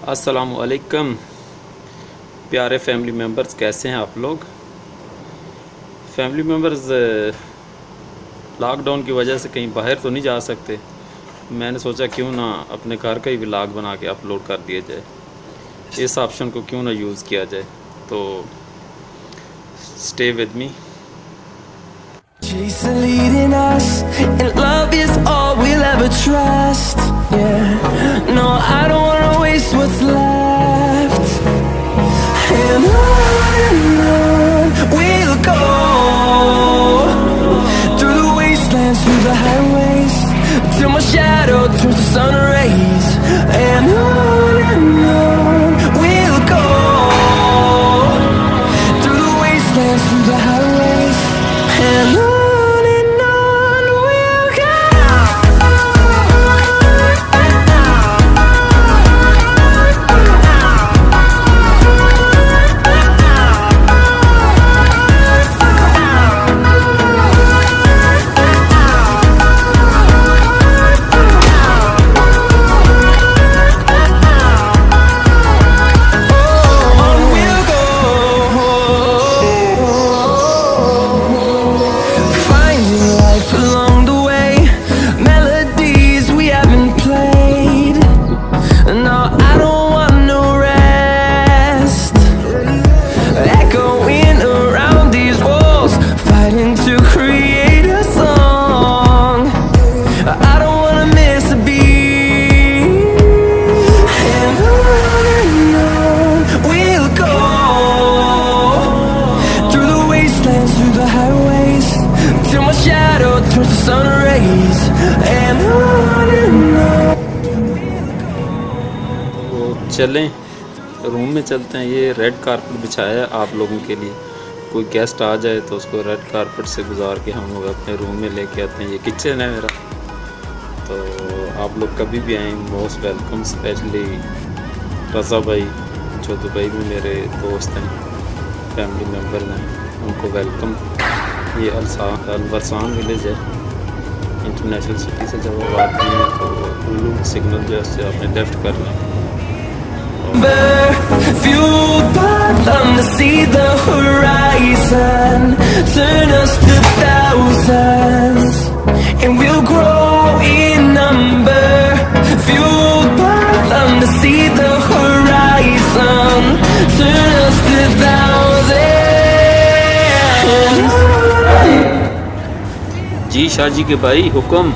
अस्सलाम वालेकुम प्यारे फैमिली मेम्बर्स, कैसे हैं आप लोग। फैमिली मेम्बर्स, लॉकडाउन की वजह से कहीं बाहर तो नहीं जा सकते। मैंने सोचा क्यों ना अपने घर का ही व्लॉग बना के अपलोड कर दिया जाए, इस ऑप्शन को क्यों ना यूज़ किया जाए। तो stay with me. Chasing leading us, and love is all we'll ever trust. Yeah, no, I don't wanna waste what's left. And on we'll go, through the wastelands, through the highways, till my shadow turns to sun rays. And on we'll go, through the wastelands, through the highways, and on. चलें room में चलते हैं। ये red carpet बिछाया है आप लोगों के लिए। कोई गेस्ट आ जाए तो उसको रेड कारपेट से गुजार के हम लोग अपने रूम में लेके आते हैं। ये किचन है मेरा, तो आप लोग कभी भी आएँ मोस्ट वेलकम। स्पेशली रज़ा भाई जो दुबई में मेरे दोस्त हैं, फैमिली मेम्बर हैं, उनको वेलकम। ये अलवरसान विलेज है, इंटरनेशनल सिटी से जब आप आते हैं तो उल्लू सिग्नल जो है उससे आपने लेफ़्ट करना है। Fueled by them to see the horizon, turn us to thousands, and we'll grow in number. Fueled by them to see the horizon, turn us to thousands. जी शाह जी के भाई हुक्म।